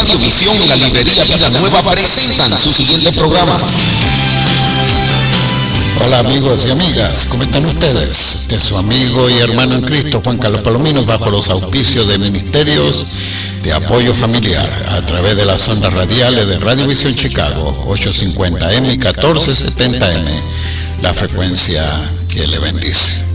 Radio Visión y la librería Vida Nueva presentan su siguiente programa. Hola amigos y amigas, ¿cómo están ustedes? De su amigo y hermano en Cristo, Juan Carlos Palominos, bajo los auspicios de Ministerios de Apoyo Familiar, a través de las ondas radiales de Radio Visión Chicago, 850M y 1470M, la frecuencia que le bendice.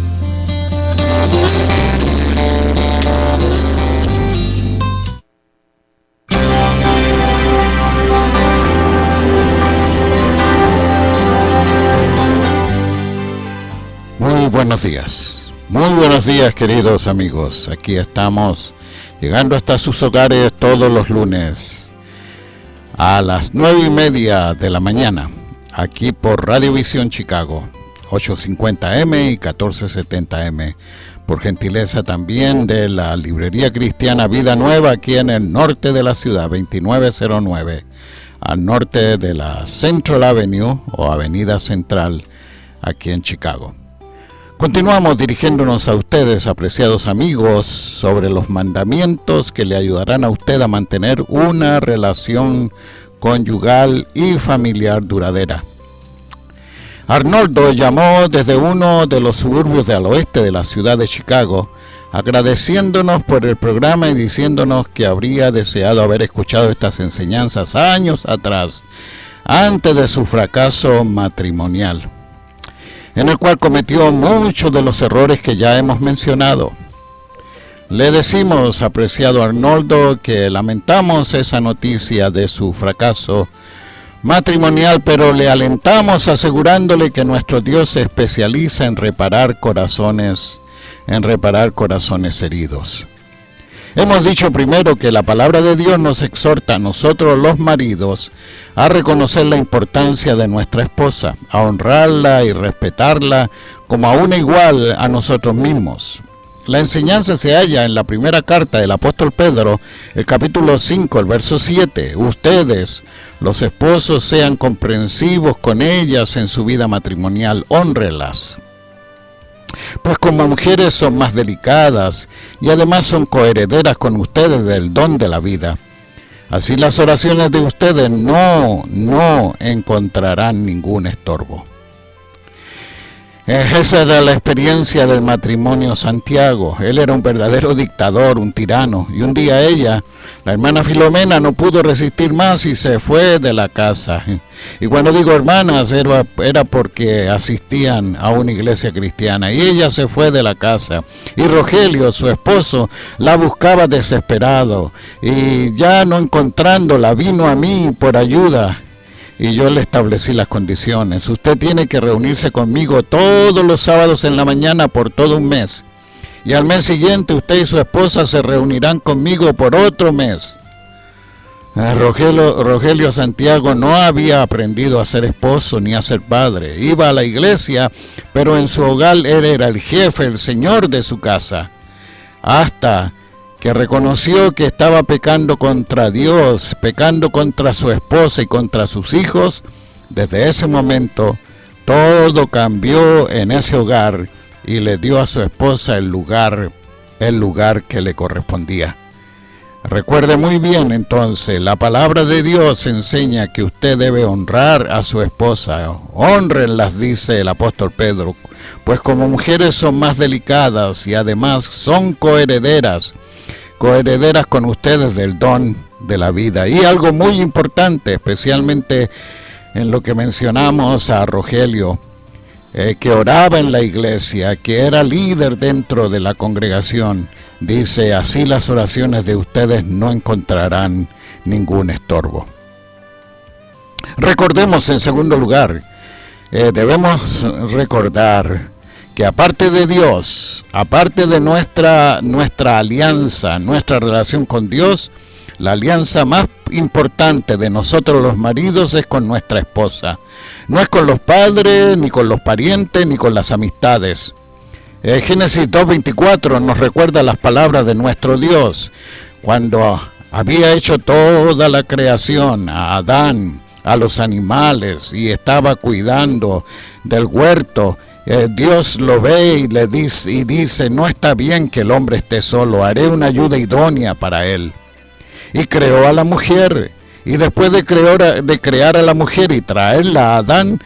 Muy buenos días queridos amigos, aquí estamos llegando hasta sus hogares todos los lunes a las 9:30 de la mañana, aquí por Radio Visión Chicago, 850M y 1470M, por gentileza también de la librería cristiana Vida Nueva, aquí en el norte de la ciudad, 2909, al norte de la Central Avenue o Avenida Central, aquí en Chicago. Continuamos dirigiéndonos a ustedes, apreciados amigos, sobre los mandamientos que le ayudarán a usted a mantener una relación conyugal y familiar duradera. Arnoldo llamó desde uno de los suburbios al oeste de la ciudad de Chicago, agradeciéndonos por el programa y diciéndonos que habría deseado haber escuchado estas enseñanzas años atrás, antes de su fracaso matrimonial, en el cual cometió muchos de los errores que ya hemos mencionado. Le decimos, apreciado Arnoldo, que lamentamos esa noticia de su fracaso matrimonial, pero le alentamos asegurándole que nuestro Dios se especializa en reparar corazones heridos. Hemos dicho primero que la palabra de Dios nos exhorta a nosotros los maridos a reconocer la importancia de nuestra esposa, a honrarla y respetarla como a una igual a nosotros mismos. La enseñanza se halla en la primera carta del apóstol Pedro, el capítulo 5, el verso 7. Ustedes, los esposos, sean comprensivos con ellas en su vida matrimonial, hónrelas, pues como mujeres son más delicadas y además son coherederas con ustedes del don de la vida. Así las oraciones de ustedes no encontrarán ningún estorbo. Esa era la experiencia del matrimonio Santiago. Él era un verdadero dictador, un tirano, y un día ella, la hermana Filomena, no pudo resistir más y se fue de la casa. Y cuando digo hermanas, era porque asistían a una iglesia cristiana, y ella se fue de la casa. Y Rogelio, su esposo, la buscaba desesperado, y ya no encontrándola, vino a mí por ayuda. Y yo le establecí las condiciones. Usted tiene que reunirse conmigo todos los sábados en la mañana por todo un mes. Y al mes siguiente usted y su esposa se reunirán conmigo por otro mes. Rogelio Santiago no había aprendido a ser esposo ni a ser padre. Iba a la iglesia, pero en su hogar él era el jefe, el señor de su casa. Hasta que reconoció que estaba pecando contra Dios, pecando contra su esposa y contra sus hijos. Desde ese momento todo cambió en ese hogar y le dio a su esposa el lugar que le correspondía. Recuerde muy bien entonces, la palabra de Dios enseña que usted debe honrar a su esposa. Hónrenlas, dice el apóstol Pedro, pues como mujeres son más delicadas y además son coherederas con ustedes del don de la vida. Y algo muy importante, especialmente en lo que mencionamos a Rogelio, que oraba en la iglesia, que era líder dentro de la congregación, dice, así las oraciones de ustedes no encontrarán ningún estorbo. Recordemos en segundo lugar, debemos recordar que aparte de Dios, aparte de nuestra alianza, nuestra relación con Dios, la alianza más importante de nosotros los maridos es con nuestra esposa. No es con los padres, ni con los parientes, ni con las amistades. Génesis 2:24 nos recuerda las palabras de nuestro Dios. Cuando había hecho toda la creación, a Adán, a los animales, y estaba cuidando del huerto, Dios lo ve y le dice, no está bien que el hombre esté solo, haré una ayuda idónea para él. y creó a la mujer. Y después de crear a la mujer y traerla a Adán,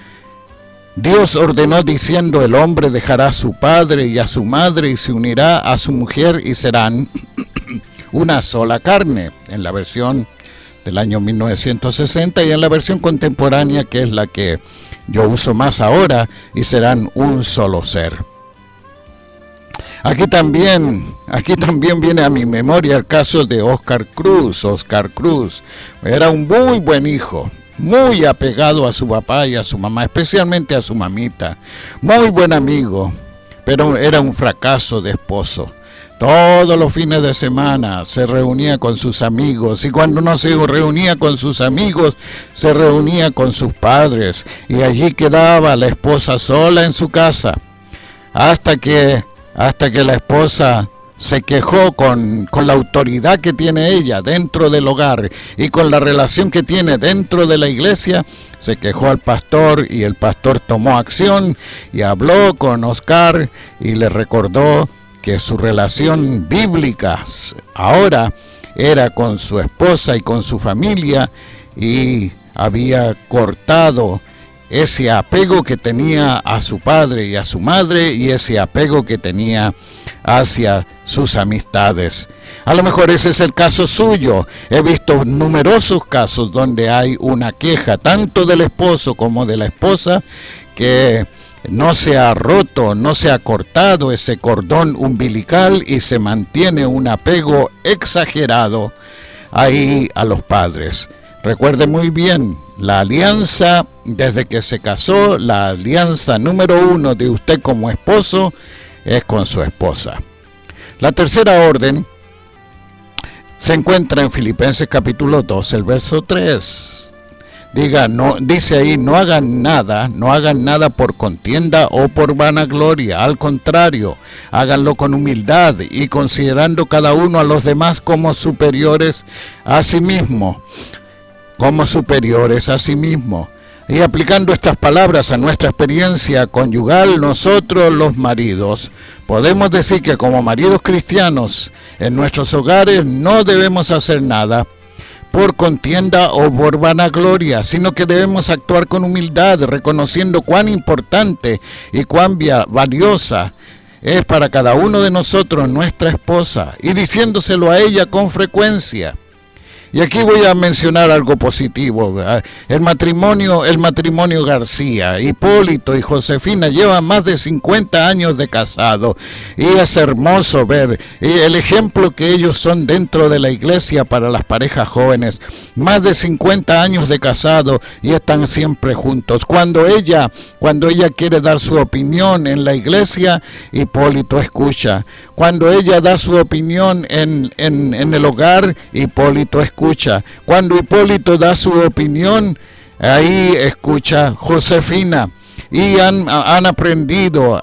Dios ordenó diciendo: el hombre dejará a su padre y a su madre y se unirá a su mujer y serán una sola carne, en la versión del año 1960, y en la versión contemporánea, que es la que yo uso más ahora, y serán un solo ser. Aquí también viene a mi memoria el caso de Oscar Cruz. Oscar Cruz era un muy buen hijo, muy apegado a su papá y a su mamá, especialmente a su mamita, muy buen amigo, pero era un fracaso de esposo. Todos los fines de semana se reunía con sus amigos, y cuando no se reunía con sus amigos, se reunía con sus padres, y allí quedaba la esposa sola en su casa, hasta que la esposa se quejó con la autoridad que tiene ella dentro del hogar y con la relación que tiene dentro de la iglesia. Se quejó al pastor, y el pastor tomó acción y habló con Oscar y le recordó que su relación bíblica ahora era con su esposa y con su familia, y había cortado ese apego que tenía a su padre y a su madre, y ese apego que tenía hacia sus amistades. A lo mejor ese es el caso suyo. He visto numerosos casos donde hay una queja tanto del esposo como de la esposa, que no se ha roto, no se ha cortado ese cordón umbilical, y se mantiene un apego exagerado ahí a los padres. Recuerde muy bien, la alianza, desde que se casó, la alianza número 1 de usted como esposo es con su esposa. La tercera orden se encuentra en Filipenses capítulo 2, el verso 3. Dice ahí: no hagan nada por contienda o por vanagloria, al contrario, háganlo con humildad y considerando cada uno a los demás como superiores a sí mismo. Y aplicando estas palabras a nuestra experiencia conyugal, nosotros los maridos podemos decir que como maridos cristianos en nuestros hogares no debemos hacer nada por contienda o por vanagloria, sino que debemos actuar con humildad, reconociendo cuán importante y cuán valiosa es para cada uno de nosotros nuestra esposa, y diciéndoselo a ella con frecuencia. Y aquí voy a mencionar algo positivo. El matrimonio García, Hipólito y Josefina llevan más de 50 años de casado, y es hermoso ver el ejemplo que ellos son dentro de la iglesia para las parejas jóvenes. Más de 50 años de casado y están siempre juntos. Cuando ella quiere dar su opinión en la iglesia, Hipólito escucha. Cuando ella da su opinión en el hogar, Hipólito escucha. Cuando Hipólito da su opinión, ahí escucha Josefina. Y han aprendido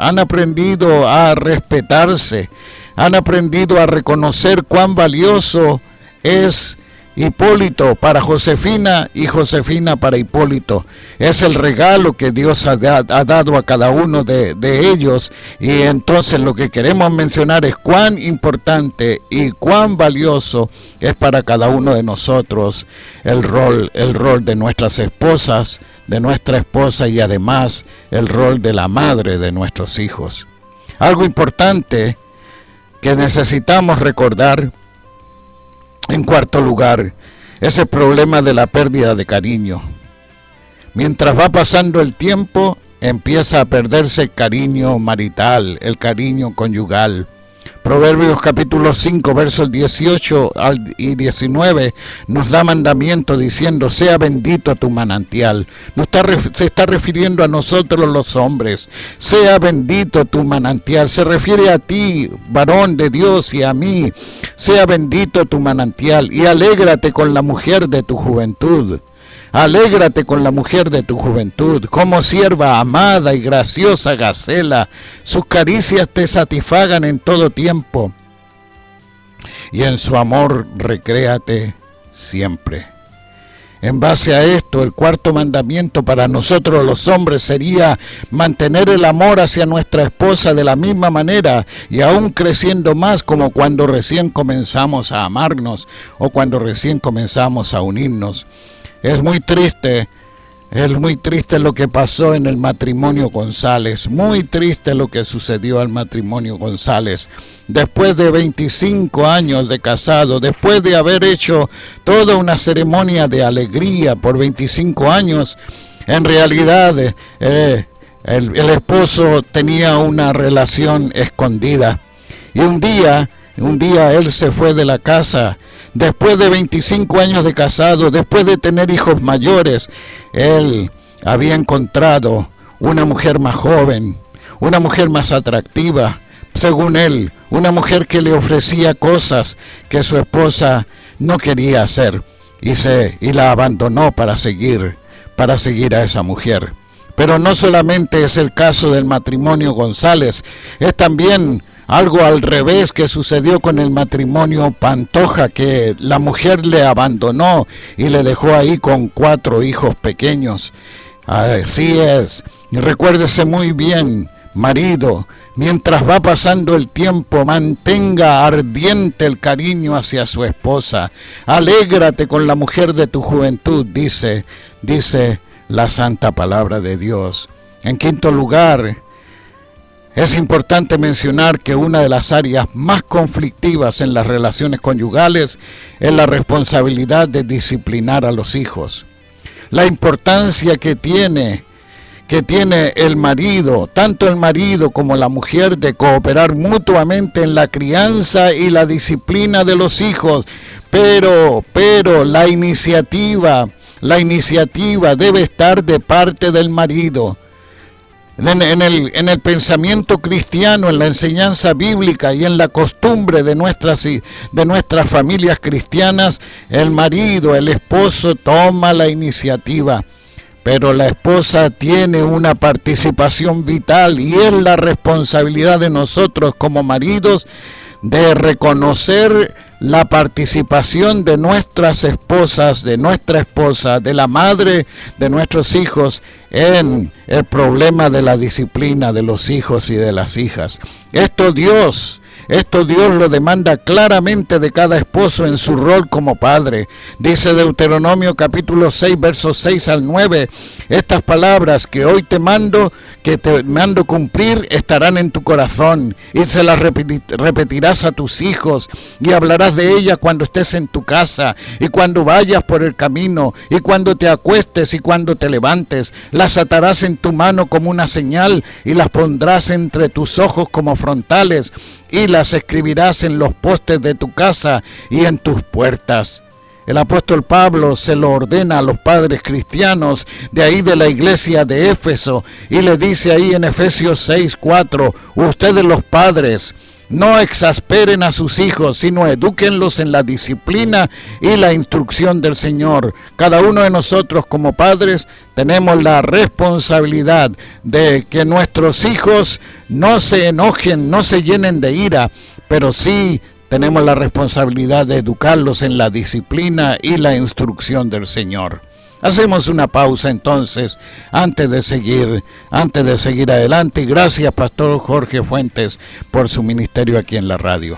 a respetarse, han aprendido a reconocer cuán valioso es Hipólito para Josefina y Josefina para Hipólito. Es el regalo que Dios ha dado a cada uno de ellos, y entonces lo que queremos mencionar es cuán importante y cuán valioso es para cada uno de nosotros el rol de nuestras esposas, de nuestra esposa, y además el rol de la madre de nuestros hijos. Algo importante que necesitamos recordar, en cuarto lugar, es el problema de la pérdida de cariño. Mientras va pasando el tiempo, empieza a perderse el cariño marital, el cariño conyugal. Proverbios capítulo 5, versos 18 y 19 nos da mandamiento diciendo: sea bendito tu manantial. Se está refiriendo a nosotros los hombres. Sea bendito tu manantial. Se refiere a ti, varón de Dios, y a mí. Sea bendito tu manantial, y alégrate con la mujer de tu juventud. Alégrate con la mujer de tu juventud, como sierva amada y graciosa Gacela. Sus caricias te satisfagan en todo tiempo, y en su amor recréate siempre. En base a esto, el cuarto mandamiento para nosotros los hombres sería mantener el amor hacia nuestra esposa de la misma manera y aún creciendo más, como cuando recién comenzamos a amarnos o cuando recién comenzamos a unirnos. Es muy triste lo que pasó en el matrimonio González, muy triste lo que sucedió al matrimonio González. Después de 25 años de casado, después de haber hecho toda una ceremonia de alegría por 25 años, en realidad el esposo tenía una relación escondida. Y un día él se fue de la casa. Después de 25 años de casado, después de tener hijos mayores, él había encontrado una mujer más joven, una mujer más atractiva, según él, una mujer que le ofrecía cosas que su esposa no quería hacer y la abandonó para seguir a esa mujer. Pero no solamente es el caso del matrimonio González, es también algo al revés que sucedió con el matrimonio Pantoja, que la mujer le abandonó y le dejó ahí con 4 hijos pequeños. Así es. Y recuérdese muy bien, marido, mientras va pasando el tiempo, mantenga ardiente el cariño hacia su esposa. Alégrate con la mujer de tu juventud, dice la santa palabra de Dios. En quinto lugar, es importante mencionar que una de las áreas más conflictivas en las relaciones conyugales es la responsabilidad de disciplinar a los hijos. La importancia que tiene el marido, tanto el marido como la mujer, de cooperar mutuamente en la crianza y la disciplina de los hijos. Pero la iniciativa debe estar de parte del marido. En el pensamiento cristiano, en la enseñanza bíblica y en la costumbre de nuestras familias cristianas, el marido, el esposo toma la iniciativa, pero la esposa tiene una participación vital y es la responsabilidad de nosotros como maridos de reconocer la participación de nuestras esposas, de nuestra esposa, de la madre de nuestros hijos en el problema de la disciplina de los hijos y de las hijas. Esto Dios lo demanda claramente de cada esposo en su rol como padre. Dice Deuteronomio capítulo 6, versos 6 al 9, estas palabras que hoy te mando cumplir, estarán en tu corazón, y se las repetirás a tus hijos, y hablarás de ellas cuando estés en tu casa, y cuando vayas por el camino, y cuando te acuestes, y cuando te levantes. Las atarás en tu mano como una señal, y las pondrás entre tus ojos como frontales, y las escribirás en los postes de tu casa y en tus puertas. El apóstol Pablo se lo ordena a los padres cristianos de ahí de la iglesia de Éfeso, y le dice ahí en Efesios 6:4, ustedes los padres, no exasperen a sus hijos, sino edúquenlos en la disciplina y la instrucción del Señor. Cada uno de nosotros como padres tenemos la responsabilidad de que nuestros hijos no se enojen, no se llenen de ira, pero sí tenemos la responsabilidad de educarlos en la disciplina y la instrucción del Señor. Hacemos una pausa entonces, antes de seguir adelante. Y gracias, Pastor Jorge Fuentes, por su ministerio aquí en la radio.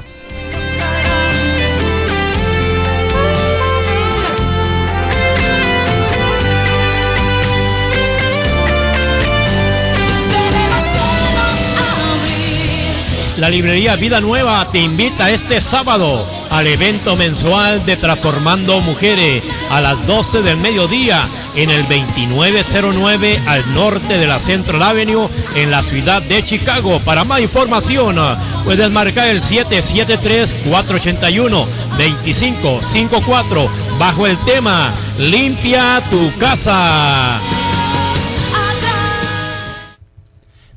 La librería Vida Nueva te invita este sábado al evento mensual de Transformando Mujeres a las 12 del mediodía en el 2909 al norte de la Central Avenue en la ciudad de Chicago. Para más información puedes marcar el 773-481-2554 bajo el tema Limpia tu casa.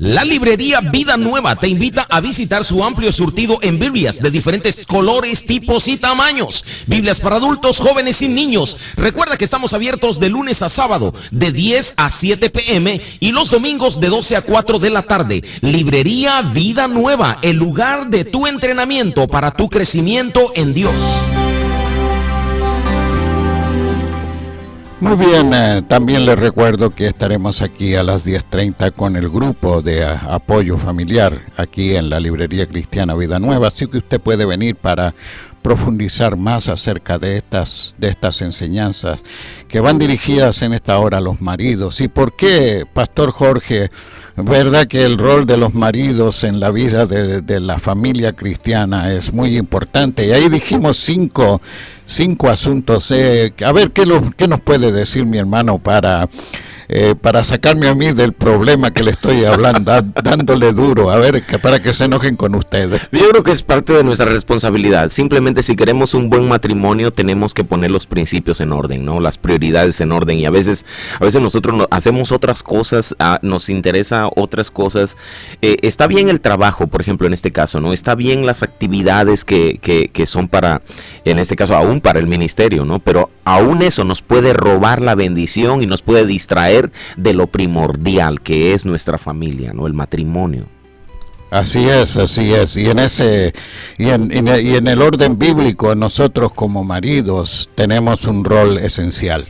La librería Vida Nueva te invita a visitar su amplio surtido en Biblias de diferentes colores, tipos y tamaños. Biblias para adultos, jóvenes y niños. Recuerda que estamos abiertos de lunes a sábado de 10 a 7 p.m. y los domingos de 12 a 4 de la tarde. Librería Vida Nueva, el lugar de tu entrenamiento para tu crecimiento en Dios. Muy bien, también les recuerdo que estaremos aquí a las 10:30 con el grupo de apoyo familiar aquí en la Librería Cristiana Vida Nueva, así que usted puede venir para profundizar más acerca de estas enseñanzas que van dirigidas en esta hora a los maridos. ¿Y por qué, Pastor Jorge? ¿Verdad que el rol de los maridos en la vida de la familia cristiana es muy importante? Y ahí dijimos cinco asuntos. A ver, ¿qué nos puede decir mi hermano para sacarme a mí del problema que le estoy hablando, dándole duro, a ver, para que se enojen con ustedes? Yo creo que es parte de nuestra responsabilidad. Simplemente si queremos un buen matrimonio tenemos que poner los principios en orden, ¿no? Las prioridades en orden, y a veces nosotros hacemos otras cosas, nos interesa otras cosas. Está bien el trabajo, por ejemplo, en este caso, ¿no? Está bien las actividades que son para, en este caso, aún para el ministerio, ¿no? Pero aún eso nos puede robar la bendición y nos puede distraer de lo primordial que es nuestra familia, ¿no? El matrimonio. Así es. Y en el orden bíblico, nosotros como maridos tenemos un rol esencial.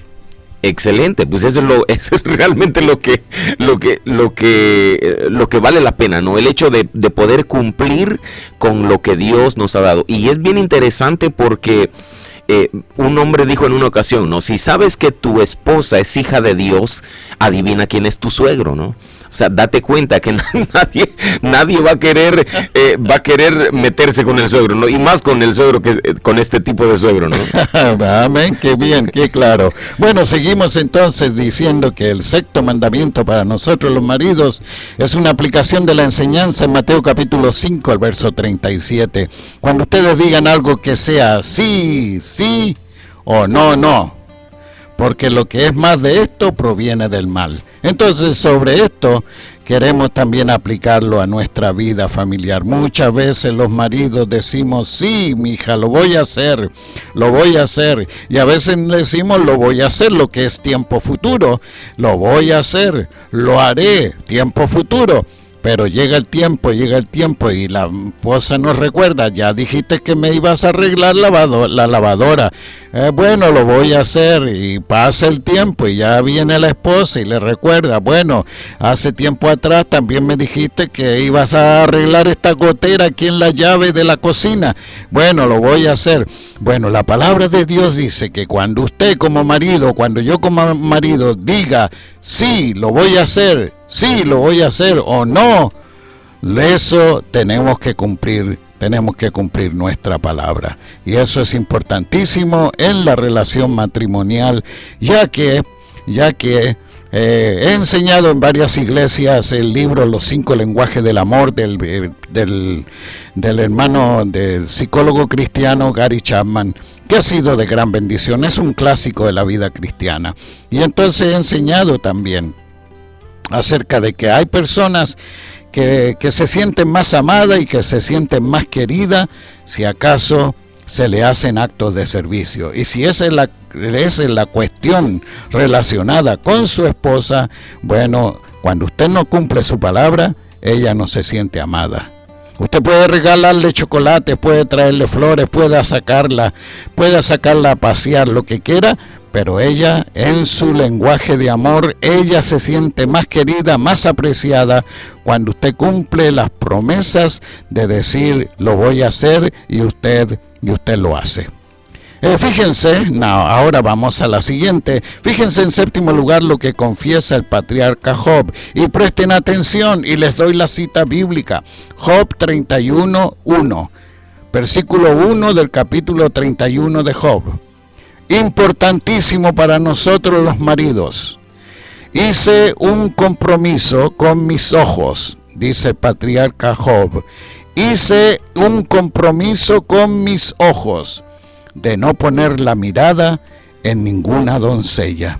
Excelente, pues eso es realmente lo que vale la pena, ¿no? El hecho de poder cumplir con lo que Dios nos ha dado. Y es bien interesante porque un hombre dijo en una ocasión, ¿no? Si sabes que tu esposa es hija de Dios, adivina quién es tu suegro, ¿no? O sea, date cuenta que nadie va a querer meterse con el suegro, ¿no? Y más con el suegro con este tipo de suegro, ¿no? Amén, qué bien, qué claro. Bueno, seguimos entonces diciendo que el sexto mandamiento para nosotros los maridos es una aplicación de la enseñanza en Mateo capítulo 5, el verso 37. Cuando ustedes digan algo que sea sí, sí o no, no. Porque lo que es más de esto proviene del mal. Entonces, sobre esto queremos también aplicarlo a nuestra vida familiar. Muchas veces los maridos decimos, sí, mija, lo voy a hacer. Y a veces decimos, lo voy a hacer, lo que es tiempo futuro. Lo voy a hacer, lo haré, tiempo futuro. Pero llega el tiempo y la esposa nos recuerda, ya dijiste que me ibas a arreglar la lavadora. Bueno, lo voy a hacer, y pasa el tiempo y ya viene la esposa y le recuerda, bueno, hace tiempo atrás también me dijiste que ibas a arreglar esta gotera aquí en la llave de la cocina. Bueno, lo voy a hacer. Bueno, la palabra de Dios dice que cuando usted como marido, cuando yo como marido diga, sí, lo voy a hacer, o no, eso tenemos que cumplir nuestra palabra. Y eso es importantísimo en la relación matrimonial, ya que he enseñado en varias iglesias el libro Los 5 lenguajes del amor del hermano del psicólogo cristiano Gary Chapman, que ha sido de gran bendición. Es un clásico de la vida cristiana. Y entonces he enseñado también acerca de que hay personas que se sienten más amadas y que se sienten más queridas si acaso se le hacen actos de servicio. Y si esa es la cuestión relacionada con su esposa, bueno, cuando usted no cumple su palabra, ella no se siente amada. Usted puede regalarle chocolate, puede traerle flores, puede sacarla a pasear, lo que quiera, pero ella, en su lenguaje de amor, ella se siente más querida, más apreciada cuando usted cumple las promesas de decir, lo voy a hacer, y usted lo hace. Fíjense, ahora vamos a la siguiente. Fíjense en séptimo lugar lo que confiesa el patriarca Job. Y presten atención, y les doy la cita bíblica. Job 31:1, versículo 1 del capítulo 31 de Job. Importantísimo para nosotros los maridos. Hice un compromiso con mis ojos, dice el patriarca Job. Hice un compromiso con mis ojos de no poner la mirada en ninguna doncella.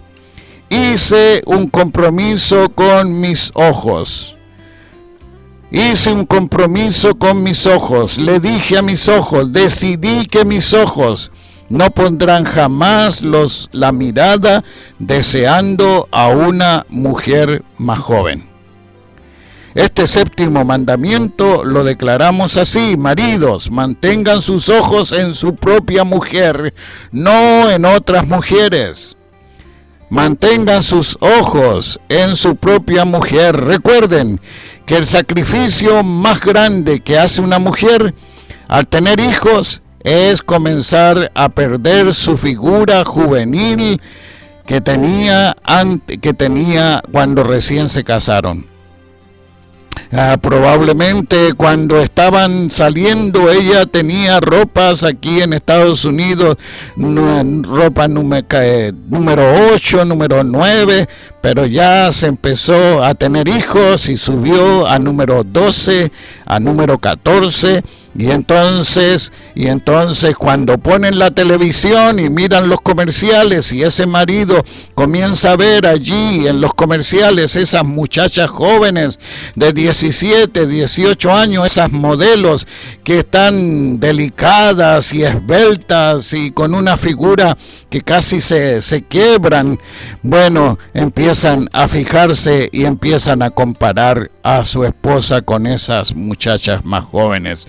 Hice un compromiso con mis ojos. Hice un compromiso con mis ojos. Le dije a mis ojos, decidí que mis ojos no pondrán jamás la mirada deseando a una mujer más joven. Este séptimo mandamiento lo declaramos así: maridos, mantengan sus ojos en su propia mujer, no en otras mujeres. mantengan sus ojos en su propia mujer. Recuerden que el sacrificio más grande que hace una mujer al tener hijos es comenzar a perder su figura juvenil que tenía cuando recién se casaron. Probablemente cuando estaban saliendo ella tenía ropas aquí en Estados Unidos, ropa número 8, número 9, pero ya se empezó a tener hijos y subió a número 12, a número 14. Y entonces cuando ponen la televisión y miran los comerciales y ese marido comienza a ver allí en los comerciales esas muchachas jóvenes de 17, 18 años, esas modelos que están delicadas y esbeltas y con una figura que casi se quiebran, bueno, empiezan a fijarse y empiezan a comparar a su esposa con esas muchachas más jóvenes.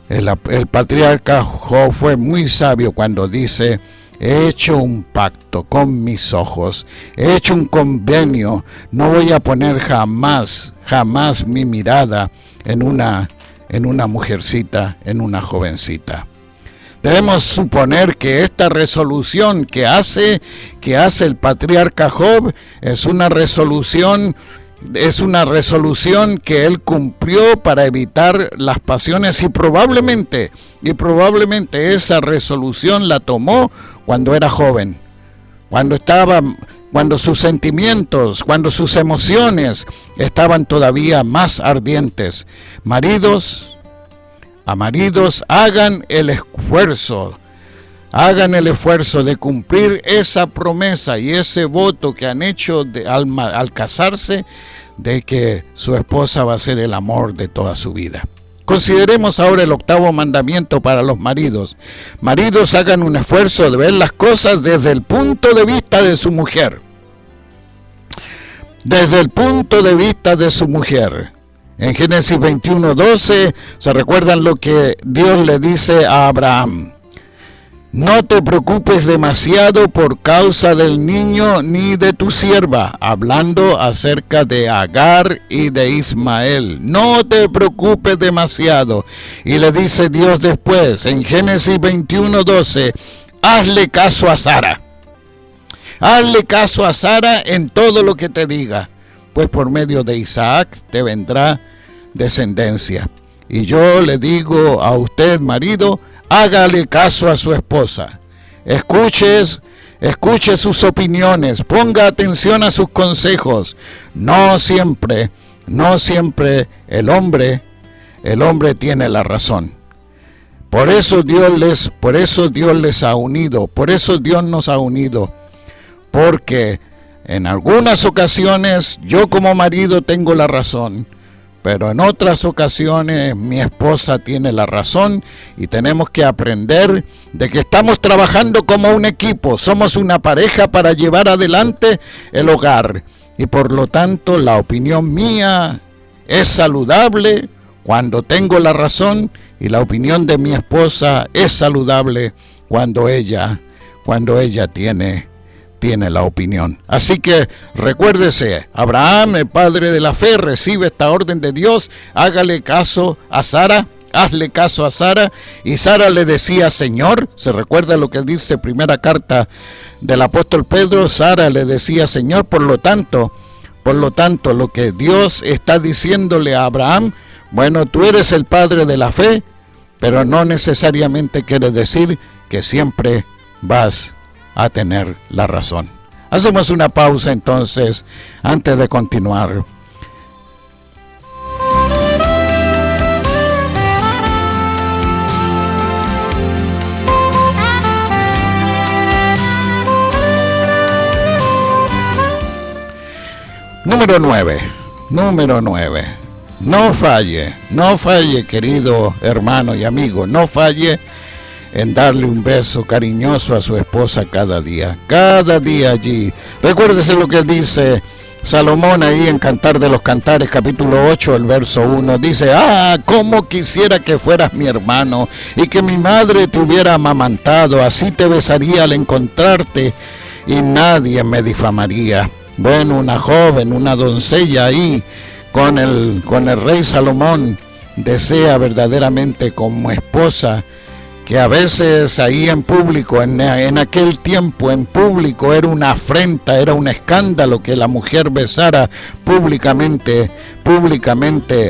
El patriarca Job fue muy sabio cuando dice: he hecho un pacto con mis ojos, he hecho un convenio, no voy a poner jamás mi mirada en una mujercita, en una jovencita. Debemos suponer que esta resolución que hace el patriarca Job es una resolución que él cumplió para evitar las pasiones y probablemente esa resolución la tomó cuando era joven, cuando sus sentimientos, cuando sus emociones estaban todavía más ardientes. Maridos, hagan el esfuerzo de cumplir esa promesa y ese voto que han hecho al casarse, de que su esposa va a ser el amor de toda su vida. Consideremos ahora el 8º mandamiento para los maridos. Maridos, hagan un esfuerzo de ver las cosas desde el punto de vista de su mujer. Desde el punto de vista de su mujer. En Génesis 21:12, ¿se recuerdan lo que Dios le dice a Abraham? No te preocupes demasiado por causa del niño ni de tu sierva, hablando acerca de Agar y de Ismael. No te preocupes demasiado. Y le dice Dios después, en Génesis 21:12, hazle caso a Sara. Hazle caso a Sara en todo lo que te diga, pues por medio de Isaac te vendrá descendencia. Y yo le digo a usted, marido, hágale caso a su esposa. Escuche sus opiniones, ponga atención a sus consejos. No siempre el hombre tiene la razón. Por eso Dios les ha unido, por eso Dios nos ha unido. Porque en algunas ocasiones yo como marido tengo la razón, pero en otras ocasiones mi esposa tiene la razón y tenemos que aprender de que estamos trabajando como un equipo, somos una pareja para llevar adelante el hogar y por lo tanto la opinión mía es saludable cuando tengo la razón y la opinión de mi esposa es saludable cuando ella tiene la opinión. Así que recuérdese, Abraham, el padre de la fe, recibe esta orden de Dios, hágale caso a Sara, hazle caso a Sara, y Sara le decía Señor. Se recuerda lo que dice primera carta del apóstol Pedro, Sara le decía Señor. Por lo tanto, lo que Dios está diciéndole a Abraham, bueno, tú eres el padre de la fe, pero no necesariamente quiere decir que siempre vas a tener la razón. Hacemos una pausa entonces antes de continuar. Número 9. No falle, querido hermano y amigo, no falle en darle un beso cariñoso a su esposa cada día allí. Recuérdese lo que dice Salomón ahí en Cantar de los Cantares, capítulo 8, el verso 1. Dice: cómo quisiera que fueras mi hermano y que mi madre te hubiera amamantado, así te besaría al encontrarte y nadie me difamaría. Bueno, una joven, una doncella ahí con el rey Salomón desea verdaderamente como esposa, que a veces ahí en público, en aquel tiempo en público era una afrenta, era un escándalo que la mujer besara públicamente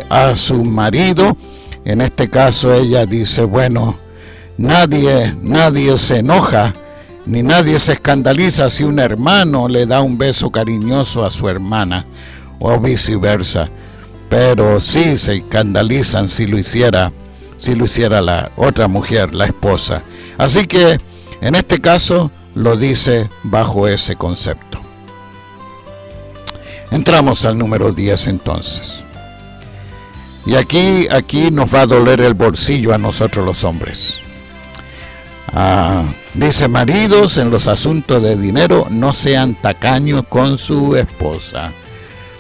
a su marido. En este caso ella dice, bueno, nadie se enoja, ni nadie se escandaliza si un hermano le da un beso cariñoso a su hermana, o viceversa, pero sí se escandalizan si lo hiciera la otra mujer, la esposa. Así que en este caso lo dice bajo ese concepto. Entramos al número 10 entonces. Y aquí nos va a doler el bolsillo a nosotros los hombres. Dice, maridos, en los asuntos de dinero no sean tacaños con su esposa.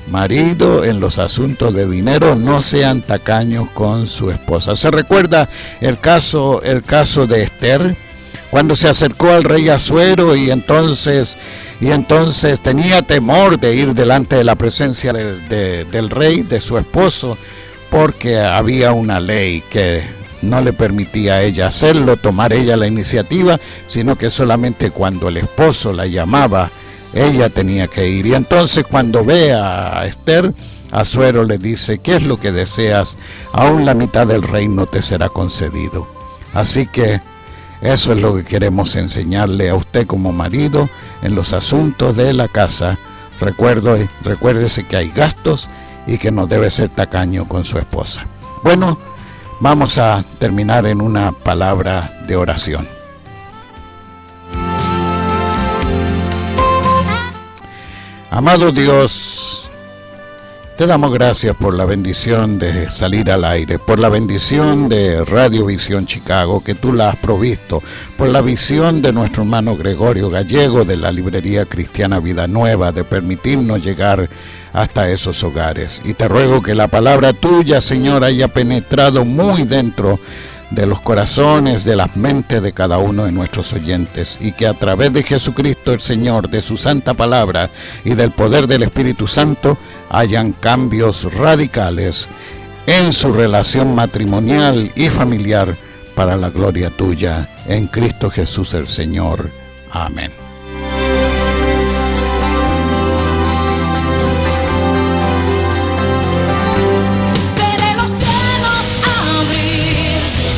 Marido, en los asuntos de dinero no sean tacaños con su esposa. ¿Se recuerda el caso de Esther? Cuando se acercó al rey Asuero y entonces tenía temor de ir delante de la presencia del rey, de su esposo, porque había una ley que no le permitía a ella hacerlo, tomar ella la iniciativa, sino que solamente cuando el esposo la llamaba, ella tenía que ir. Y entonces cuando ve a Esther, Asuero le dice, ¿qué es lo que deseas? Aún la mitad del reino te será concedido. Así que eso es lo que queremos enseñarle a usted como marido en los asuntos de la casa. Recuérdese que hay gastos y que no debe ser tacaño con su esposa. Bueno, vamos a terminar en una palabra de oración. Amado Dios, te damos gracias por la bendición de salir al aire, por la bendición de Radio Visión Chicago, que tú la has provisto, por la visión de nuestro hermano Gregorio Gallego de la librería cristiana Vida Nueva, de permitirnos llegar hasta esos hogares. Y te ruego que la palabra tuya, Señor, haya penetrado muy dentro de los corazones, de las mentes de cada uno de nuestros oyentes, y que a través de Jesucristo el Señor, de su santa palabra y del poder del Espíritu Santo, hayan cambios radicales en su relación matrimonial y familiar para la gloria tuya, en Cristo Jesús el Señor. Amén.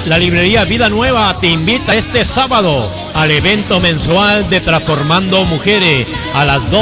La librería Vida Nueva te invita este sábado al evento mensual de Transformando Mujeres a las 12